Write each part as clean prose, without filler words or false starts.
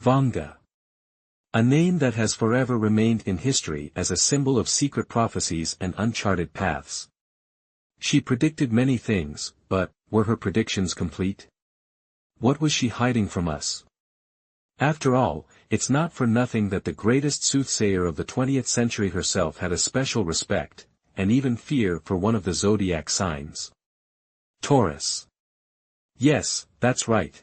Vanga. A name that has forever remained in history as a symbol of secret prophecies and uncharted paths. She predicted many things, but, were her predictions complete? What was she hiding from us? After all, it's not for nothing that the greatest soothsayer of the 20th century herself had a special respect, and even fear for one of the zodiac signs. Taurus. Yes, that's right.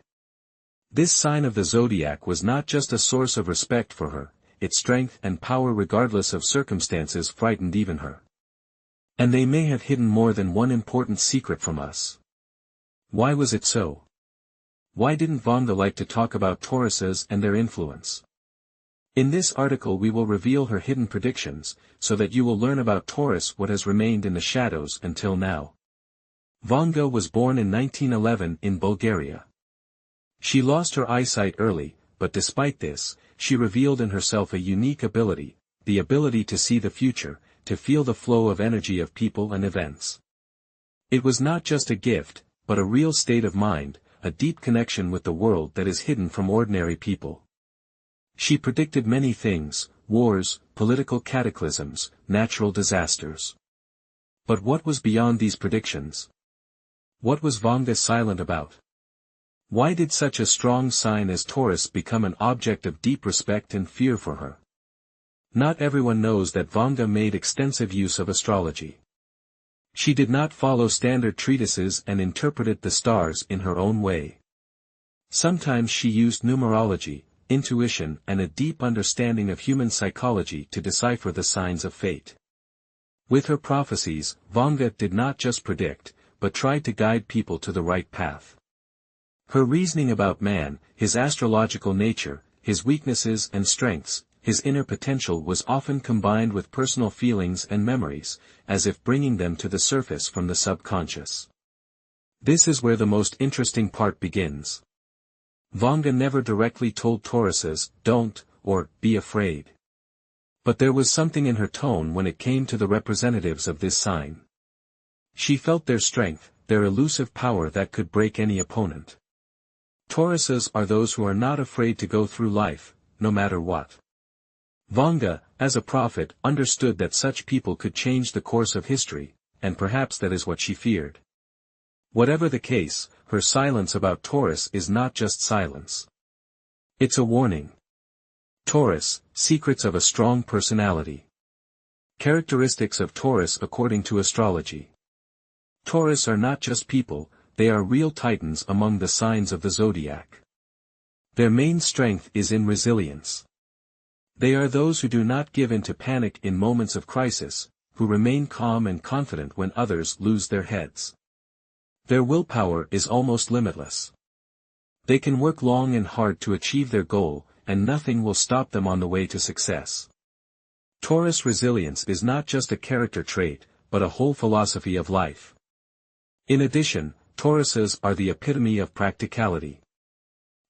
This sign of the zodiac was not just a source of respect for her, its strength and power regardless of circumstances frightened even her. And they may have hidden more than one important secret from us. Why was it so? Why didn't Vanga like to talk about Tauruses and their influence? In this article we will reveal her hidden predictions, so that you will learn about Taurus what has remained in the shadows until now. Vanga was born in 1911 in Bulgaria. She lost her eyesight early, but despite this, she revealed in herself a unique ability, the ability to see the future, to feel the flow of energy of people and events. It was not just a gift, but a real state of mind, a deep connection with the world that is hidden from ordinary people. She predicted many things, wars, political cataclysms, natural disasters. But what was beyond these predictions? What was Vanga silent about? Why did such a strong sign as Taurus become an object of deep respect and fear for her? Not everyone knows that Vanga made extensive use of astrology. She did not follow standard treatises and interpreted the stars in her own way. Sometimes she used numerology, intuition and a deep understanding of human psychology to decipher the signs of fate. With her prophecies, Vanga did not just predict, but tried to guide people to the right path. Her reasoning about man, his astrological nature, his weaknesses and strengths, his inner potential was often combined with personal feelings and memories, as if bringing them to the surface from the subconscious. This is where the most interesting part begins. Vanga never directly told Tauruses, "Don't," or "Be afraid." But there was something in her tone when it came to the representatives of this sign. She felt their strength, their elusive power that could break any opponent. Tauruses are those who are not afraid to go through life, no matter what. Vanga, as a prophet, understood that such people could change the course of history, and perhaps that is what she feared. Whatever the case, her silence about Taurus is not just silence. It's a warning. Taurus, secrets of a strong personality. Characteristics of Taurus according to astrology. Taurus are not just people, they are real titans among the signs of the zodiac. Their main strength is in resilience. They are those who do not give in to panic in moments of crisis, who remain calm and confident when others lose their heads. Their willpower is almost limitless. They can work long and hard to achieve their goal, and nothing will stop them on the way to success. Taurus resilience is not just a character trait, but a whole philosophy of life. In addition, Tauruses are the epitome of practicality.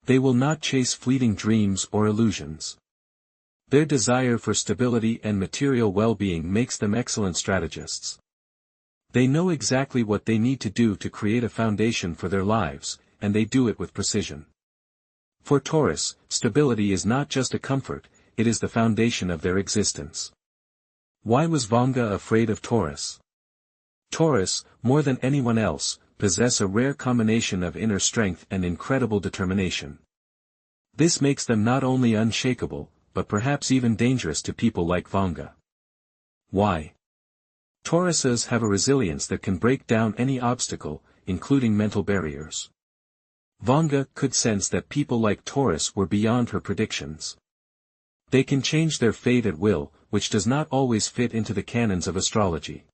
They will not chase fleeting dreams or illusions. Their desire for stability and material well-being makes them excellent strategists. They know exactly what they need to do to create a foundation for their lives, and they do it with precision. For Taurus, stability is not just a comfort, it is the foundation of their existence. Why was Vanga afraid of Taurus? Taurus, more than anyone else, possess a rare combination of inner strength and incredible determination. This makes them not only unshakable, but perhaps even dangerous to people like Vanga. Why? Tauruses have a resilience that can break down any obstacle, including mental barriers. Vanga could sense that people like Taurus were beyond her predictions. They can change their fate at will, which does not always fit into the canons of astrology.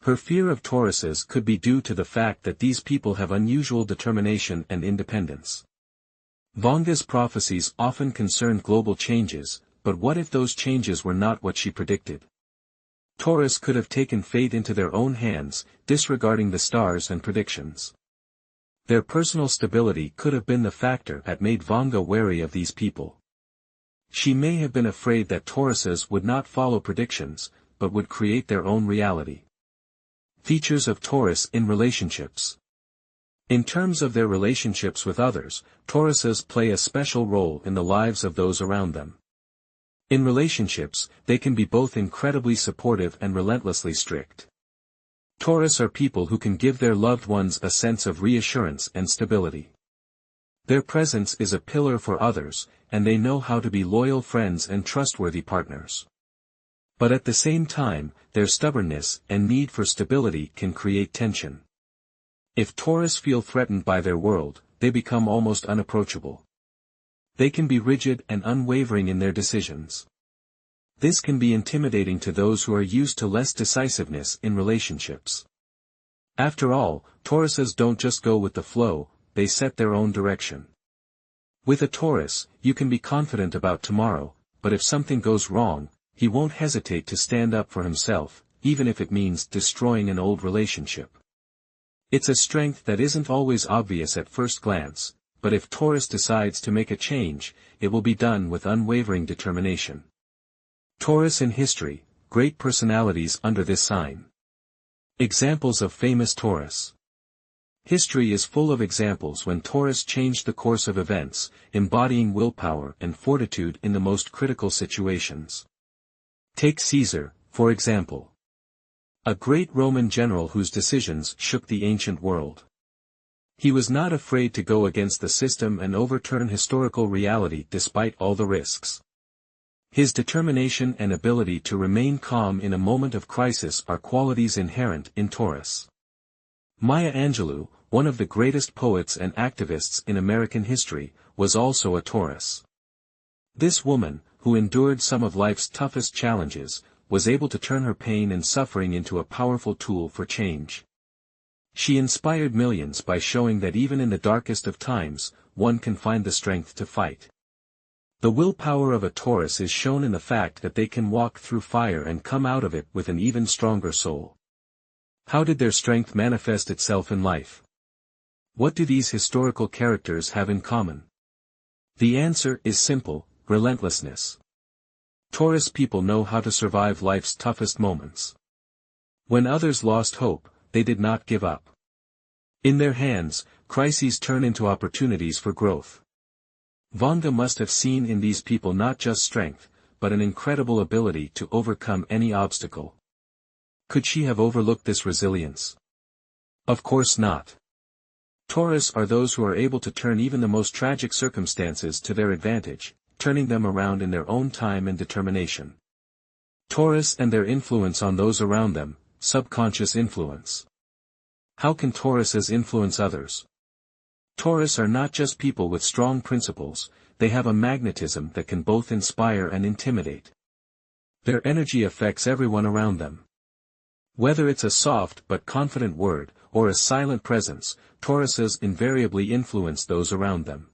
Her fear of Tauruses could be due to the fact that these people have unusual determination and independence. Vanga's prophecies often concerned global changes, but what if those changes were not what she predicted? Taurus could have taken fate into their own hands, disregarding the stars and predictions. Their personal stability could have been the factor that made Vanga wary of these people. She may have been afraid that Tauruses would not follow predictions, but would create their own reality. Features of Taurus in relationships. In terms of their relationships with others, Tauruses play a special role in the lives of those around them. In relationships, they can be both incredibly supportive and relentlessly strict. Taurus are people who can give their loved ones a sense of reassurance and stability. Their presence is a pillar for others, and they know how to be loyal friends and trustworthy partners. But at the same time, their stubbornness and need for stability can create tension. If Taurus feel threatened by their world, they become almost unapproachable. They can be rigid and unwavering in their decisions. This can be intimidating to those who are used to less decisiveness in relationships. After all, Tauruses don't just go with the flow, they set their own direction. With a Taurus, you can be confident about tomorrow, but if something goes wrong, he won't hesitate to stand up for himself, even if it means destroying an old relationship. It's a strength that isn't always obvious at first glance, but if Taurus decides to make a change, it will be done with unwavering determination. Taurus in history, great personalities under this sign. Examples of famous Taurus. History is full of examples when Taurus changed the course of events, embodying willpower and fortitude in the most critical situations. Take Caesar, for example. A great Roman general whose decisions shook the ancient world. He was not afraid to go against the system and overturn historical reality despite all the risks. His determination and ability to remain calm in a moment of crisis are qualities inherent in Taurus. Maya Angelou, one of the greatest poets and activists in American history, was also a Taurus. This woman, who endured some of life's toughest challenges, was able to turn her pain and suffering into a powerful tool for change. She inspired millions by showing that even in the darkest of times, one can find the strength to fight. The willpower of a Taurus is shown in the fact that they can walk through fire and come out of it with an even stronger soul. How did their strength manifest itself in life? What do these historical characters have in common? The answer is simple: relentlessness. Taurus people know how to survive life's toughest moments. When others lost hope, they did not give up. In their hands, crises turn into opportunities for growth. Vanga must have seen in these people not just strength, but an incredible ability to overcome any obstacle. Could she have overlooked this resilience? Of course not. Taurus are those who are able to turn even the most tragic circumstances to their advantage, turning them around in their own time and determination. Taurus and their influence on those around them, subconscious influence. How can Tauruses influence others? Taurus are not just people with strong principles, they have a magnetism that can both inspire and intimidate. Their energy affects everyone around them. Whether it's a soft but confident word, or a silent presence, Tauruses invariably influence those around them.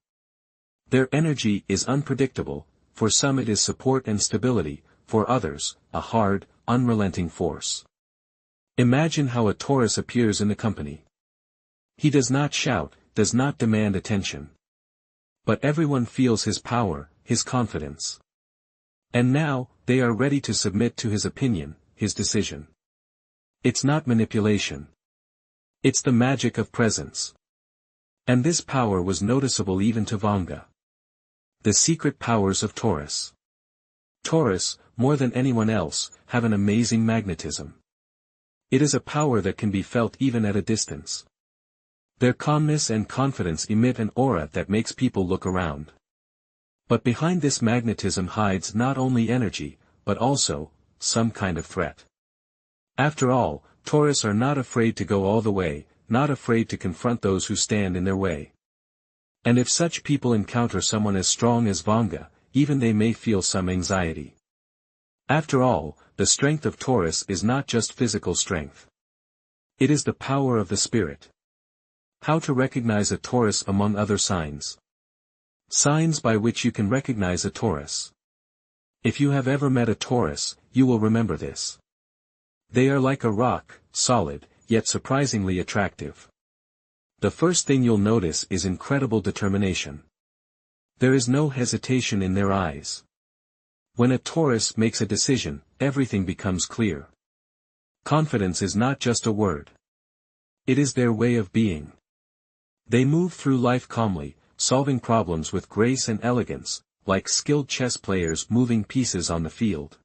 Their energy is unpredictable, for some it is support and stability, for others, a hard, unrelenting force. Imagine how a Taurus appears in the company. He does not shout, does not demand attention. But everyone feels his power, his confidence. And now, they are ready to submit to his opinion, his decision. It's not manipulation. It's the magic of presence. And this power was noticeable even to Vanga. The secret powers of Taurus. Taurus, more than anyone else, have an amazing magnetism. It is a power that can be felt even at a distance. Their calmness and confidence emit an aura that makes people look around. But behind this magnetism hides not only energy, but also, some kind of threat. After all, Taurus are not afraid to go all the way, not afraid to confront those who stand in their way. And if such people encounter someone as strong as Vanga, even they may feel some anxiety. After all, the strength of Taurus is not just physical strength. It is the power of the spirit. How to recognize a Taurus among other signs. Signs by which you can recognize a Taurus. If you have ever met a Taurus, you will remember this. They are like a rock, solid, yet surprisingly attractive. The first thing you'll notice is incredible determination. There is no hesitation in their eyes. When a Taurus makes a decision, everything becomes clear. Confidence is not just a word. It is their way of being. They move through life calmly, solving problems with grace and elegance, like skilled chess players moving pieces on the field.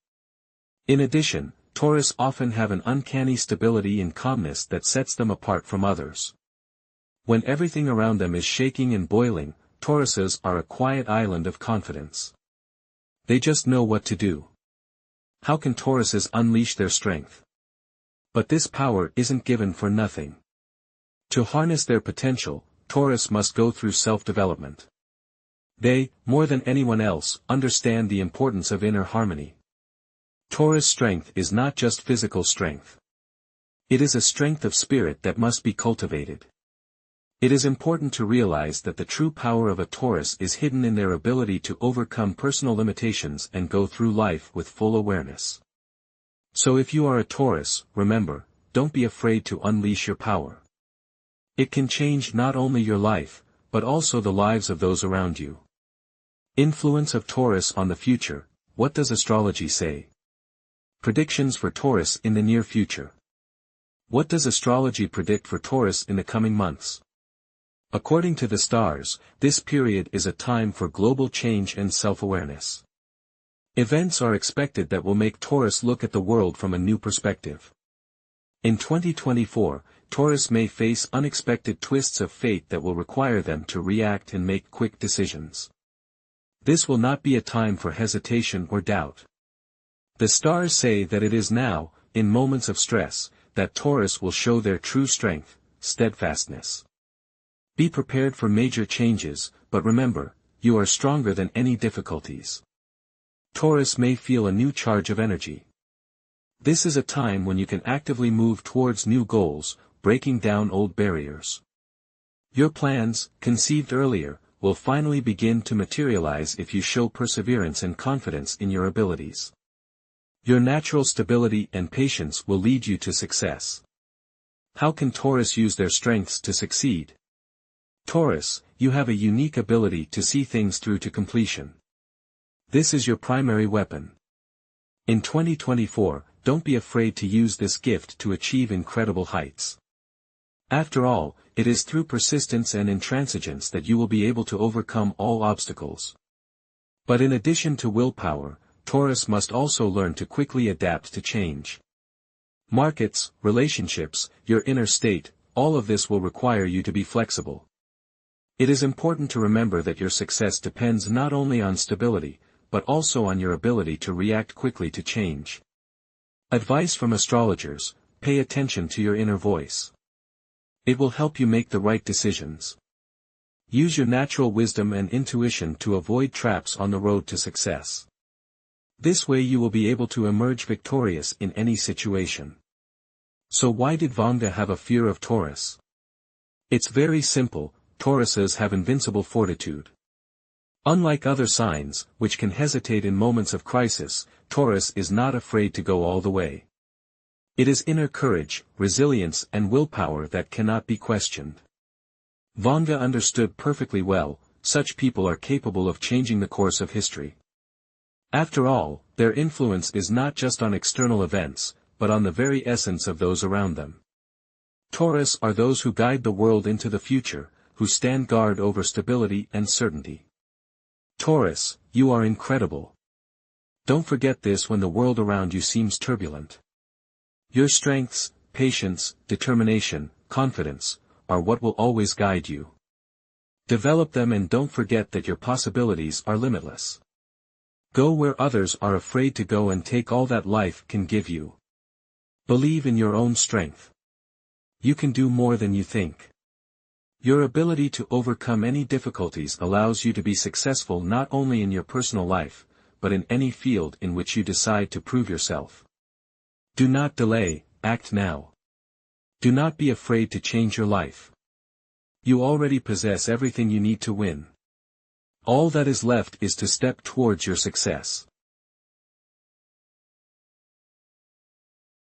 In addition, Taurus often have an uncanny stability and calmness that sets them apart from others. When everything around them is shaking and boiling, Tauruses are a quiet island of confidence. They just know what to do. How can Tauruses unleash their strength? But this power isn't given for nothing. To harness their potential, Taurus must go through self-development. They, more than anyone else, understand the importance of inner harmony. Taurus strength is not just physical strength. It is a strength of spirit that must be cultivated. It is important to realize that the true power of a Taurus is hidden in their ability to overcome personal limitations and go through life with full awareness. So if you are a Taurus, remember, don't be afraid to unleash your power. It can change not only your life, but also the lives of those around you. Influence of Taurus on the future. What does astrology say? Predictions for Taurus in the near future. What does astrology predict for Taurus in the coming months? According to the stars, this period is a time for global change and self-awareness. Events are expected that will make Taurus look at the world from a new perspective. In 2024, Taurus may face unexpected twists of fate that will require them to react and make quick decisions. This will not be a time for hesitation or doubt. The stars say that it is now, in moments of stress, that Taurus will show their true strength, steadfastness. Be prepared for major changes, but remember, you are stronger than any difficulties. Taurus may feel a new charge of energy. This is a time when you can actively move towards new goals, breaking down old barriers. Your plans, conceived earlier, will finally begin to materialize if you show perseverance and confidence in your abilities. Your natural stability and patience will lead you to success. How can Taurus use their strengths to succeed? Taurus, you have a unique ability to see things through to completion. This is your primary weapon. In 2024, don't be afraid to use this gift to achieve incredible heights. After all, it is through persistence and intransigence that you will be able to overcome all obstacles. But in addition to willpower, Taurus must also learn to quickly adapt to change. Markets, relationships, your inner state, all of this will require you to be flexible. It is important to remember that your success depends not only on stability, but also on your ability to react quickly to change. Advice from astrologers: pay attention to your inner voice. It will help you make the right decisions. Use your natural wisdom and intuition to avoid traps on the road to success. This way you will be able to emerge victorious in any situation. So why did Vanga have a fear of Taurus? It's very simple. Tauruses have invincible fortitude. Unlike other signs, which can hesitate in moments of crisis, Taurus is not afraid to go all the way. It is inner courage, resilience and willpower that cannot be questioned. Vanga understood perfectly well, such people are capable of changing the course of history. After all, their influence is not just on external events, but on the very essence of those around them. Taurus are those who guide the world into the future, who stand guard over stability and certainty. Taurus, you are incredible. Don't forget this when the world around you seems turbulent. Your strengths, patience, determination, confidence, are what will always guide you. Develop them and don't forget that your possibilities are limitless. Go where others are afraid to go and take all that life can give you. Believe in your own strength. You can do more than you think. Your ability to overcome any difficulties allows you to be successful not only in your personal life, but in any field in which you decide to prove yourself. Do not delay, act now. Do not be afraid to change your life. You already possess everything you need to win. All that is left is to step towards your success.